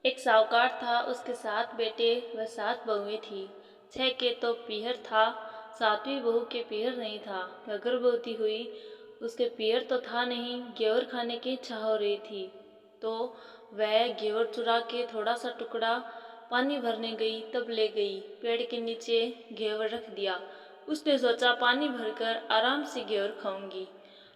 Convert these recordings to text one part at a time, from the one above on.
एक साहूकार था, उसके 7 बेटे व 7 बहुएं थी। 6 के तो पीहर था, 7वीं बहू के पीहर नहीं था। वह गर्भवती हुई, उसके पीहर तो था नहीं, घेवर खाने की इच्छा हो रही थी, तो वह घेवर चुरा के थोड़ा सा टुकड़ा पानी भरने गई, तब ले गई, पेड़ के नीचे घेवर रख दिया। उसने सोचा पानी भरकर आराम से घेवर खाऊंगी।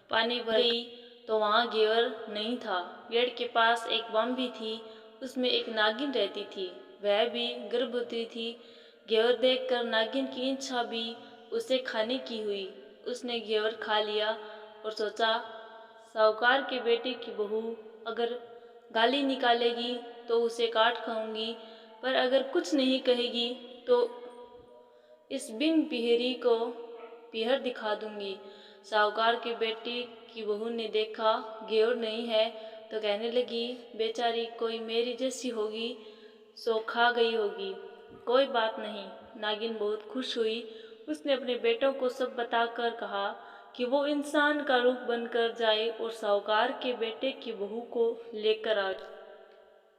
पानी भर गई तो वहाँ घेवर नहीं था। पेड़ के पास एक बाम्बी थी, उसमें एक नागिन रहती थी, वह भी गर्भवती थी। घेवर देखकर नागिन की इच्छा भी उसे खाने की हुई। उसने घेवर खा लिया और सोचा, साहूकार के बेटे की बहू अगर गाली निकालेगी तो उसे काट खाऊंगी, पर अगर कुछ नहीं कहेगी तो इस बिन पिहरी को पीहर दिखा दूंगी। साहूकार के बेटे की बहू ने देखा घेवर नहीं है तो कहने लगी, बेचारी कोई मेरी जैसी होगी, सो खा गई होगी। कोई बात नहीं। नागिन बहुत खुश हुई। उसने अपने बेटों को सब बताकर कहा कि वो इंसान का रूप बनकर जाए और साहूकार के बेटे की बहू को लेकर आए।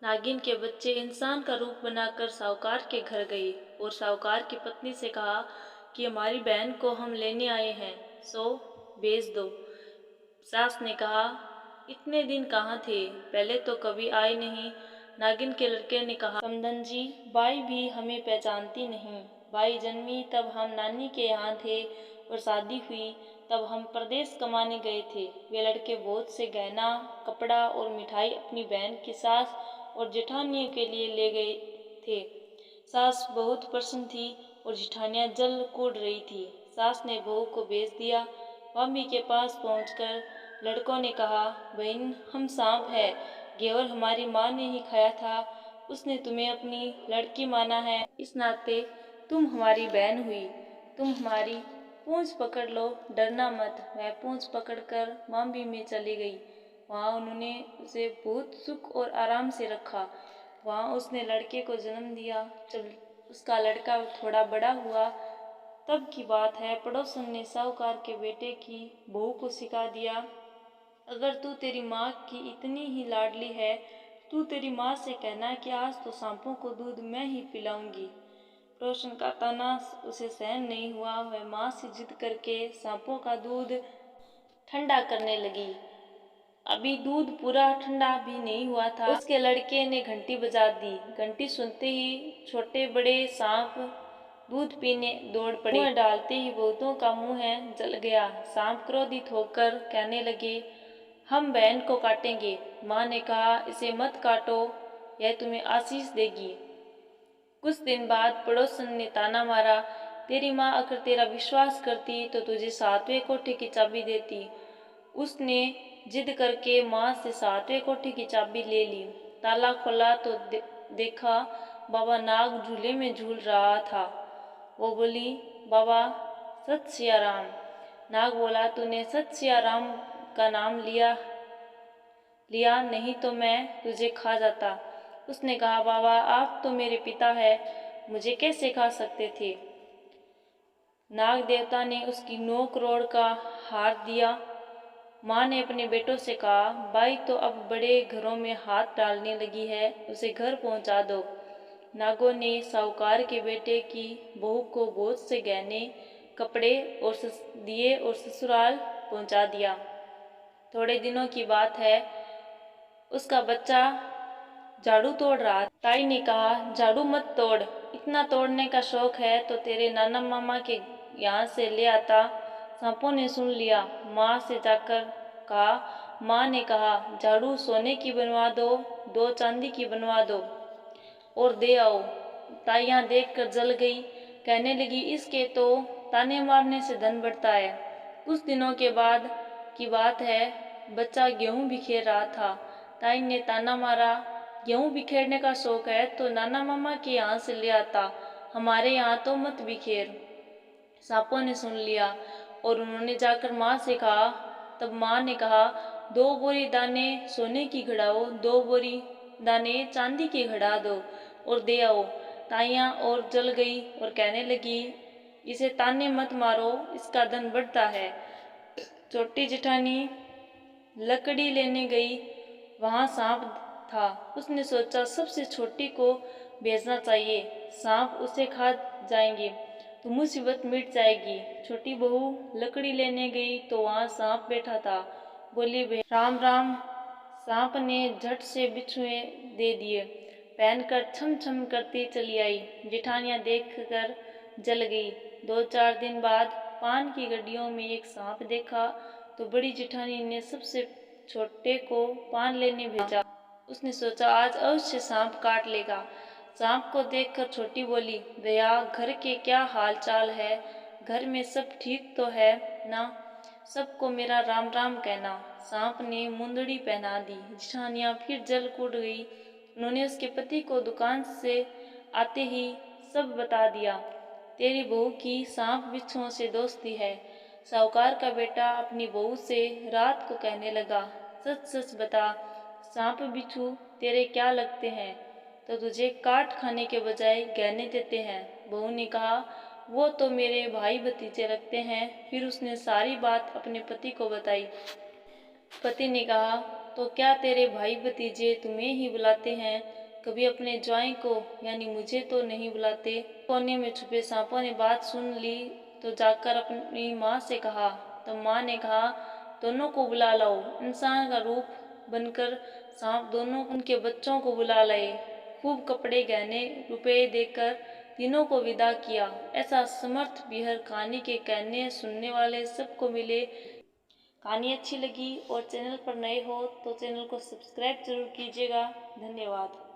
नागिन के बच्चे इंसान का रूप बनाकर साहूकार के घर गए और साहूकार की पत्नी से कहा कि हमारी बहन को हम लेने आए हैं, सो भेज दो। सास ने कहा, इतने दिन कहाँ थे, पहले तो कभी आए नहीं। नागिन के लड़के ने कहा, समधन जी, बाई भी हमें पहचानती नहीं। बाई जन्मी तब हम नानी के यहाँ थे और शादी हुई तब हम प्रदेश कमाने गए थे। वे लड़के बहुत से गहना, कपड़ा और मिठाई अपनी बहन की सास और जेठानियों के लिए ले गए थे। सास बहुत प्रसन्न थी और जेठानियाँ जल कूद रही थी। सास ने बहू को भेज दिया। मम्मी के पास पहुंचकर लड़कों ने कहा, बहन, हम सांप है, घेवर हमारी माँ ने ही खाया था, उसने तुम्हें अपनी लड़की माना है, इस नाते तुम हमारी बहन हुई। तुम हमारी पूंछ पकड़ लो, डरना मत। वह पूंछ पकड़कर मम्मी में चली गई। वहाँ उन्होंने उसे बहुत सुख और आराम से रखा। वहाँ उसने लड़के को जन्म दिया। जब उसका लड़का थोड़ा बड़ा हुआ तब की बात है, पड़ोसन ने साहूकार के बेटे की बहू को सिखा दिया, अगर तू तेरी माँ की इतनी ही लाडली है, तू तेरी माँ से कहना कि आज तो सांपों को दूध मैं ही पिलाऊंगी। पड़ोसन का ताना उसे सहन नहीं हुआ। वह माँ से जिद करके सांपों का दूध ठंडा करने लगी। अभी दूध पूरा ठंडा भी नहीं हुआ था, उसके लड़के ने घंटी बजा दी। घंटी सुनते ही छोटे बड़े सांप दूध पीने दौड़ पड़े। मुँह डालते ही बहुतों का मुँह जल गया। सांप क्रोधित होकर कहने लगे, हम बहन को काटेंगे। माँ ने कहा, इसे मत काटो, यह तुम्हें आशीष देगी। कुछ दिन बाद पड़ोसन ने ताना मारा, तेरी माँ अगर तेरा विश्वास करती तो तुझे 7वें कोठे की चाबी देती। उसने जिद करके माँ से 7वें कोठे की चाबी ले ली। ताला खोला तो देखा बाबा नाग झूले में झूल रहा था। वो बोली, बाबा सत सियाराम। नाग बोला, तूने सत सियाराम का नाम लिया नहीं तो मैं तुझे खा जाता। उसने कहा, बाबा आप तो मेरे पिता है, मुझे कैसे खा सकते थे। नाग देवता ने उसकी 9 करोड़ का हार दिया। माँ ने अपने बेटों से कहा, बाई तो अब बड़े घरों में हाथ डालने लगी है, उसे घर पहुंचा दो। नागों ने साहूकार के बेटे की बहू को बहुत से गहने, कपड़े और दिए और ससुराल पहुंचा दिया। थोड़े दिनों की बात है, उसका बच्चा झाड़ू तोड़ रहा था। ताई ने कहा, झाड़ू मत तोड़, इतना तोड़ने का शौक है तो तेरे नाना मामा के यहाँ से ले आता। सांपों ने सुन लिया। माँ से जाकर कहा। माँ ने कहा, झाड़ू सोने की बनवा दो, 2 चांदी की बनवा दो और दे आओ। ताइयाँ देखकर जल गई, कहने लगी, इसके तो ताने मारने से धन बढ़ता है। कुछ दिनों के बाद की बात है, बच्चा गेहूं बिखेर रहा था। ताई ने ताना मारा, गेहूं बिखेरने का शौक है तो नाना मामा के यहाँ से ले आता, हमारे यहाँ तो मत बिखेर। सांपों ने सुन लिया और उन्होंने जाकर माँ से कहा। तब माँ ने कहा, 2 बोरी दाने सोने की घड़ाओ, 2 बोरी दाने चांदी की घड़ा दो और दे आओ। ताइयाँ और जल गई और कहने लगी, इसे ताने मत मारो, इसका धन बढ़ता है। छोटी जेठानी लकड़ी लेने गई, वहाँ सांप था। उसने सोचा सबसे छोटी को भेजना चाहिए, सांप उसे खा जाएंगे तो मुसीबत मिट जाएगी। छोटी बहू लकड़ी लेने गई तो वहाँ सांप बैठा था। बोली, राम राम। सांप ने झट से बिच्छुए दे दिए, पहनकर छम छम करती चली आई। जेठानियाँ देखकर जल गई। 2-4 दिन बाद पान की गड्डियों में एक सांप देखा तो बड़ी जेठानी ने सबसे छोटे को पान लेने भेजा। उसने सोचा आज अवश्य सांप काट लेगा। सांप को देखकर छोटी बोली, भैया घर के क्या हाल चाल है? घर में सब ठीक तो है ना? सबको मेरा राम राम कहना। सांप ने मुंदड़ी पहना दी। जेठानियाँ फिर जल कूद गई। उन्होंने उसके पति को दुकान से आते ही सब बता दिया। तेरी बहू की सांप बिच्छुओं से दोस्ती है। साहूकार का बेटा अपनी बहू से रात को कहने लगा, सच सच बता, सांप बिच्छू तेरे क्या लगते हैं तो तुझे काट खाने के बजाय गहने देते हैं। बहू ने कहा, वो तो मेरे भाई भतीजे लगते हैं। फिर उसने सारी बात अपने पति को बताई। पति ने कहा, तो क्या तेरे भाई भतीजे तुम्हें ही बुलाते हैं, कभी अपने ज्वाई को यानी मुझे तो नहीं बुलाते? कोने में छुपे सांपों ने बात सुन ली तो जाकर अपनी माँ से कहा। तो माँ ने कहा, दोनों को बुला लाओ। इंसान का रूप बनकर सांप दोनों उनके बच्चों को बुला लाए। खूब कपड़े गहने रुपए देकर तीनों को विदा किया। ऐसा समर्थ बीहर कहानी के कहने सुनने वाले सबको मिले। कहानी अच्छी लगी और चैनल पर नए हो तो चैनल को सब्सक्राइब जरूर कीजिएगा। धन्यवाद।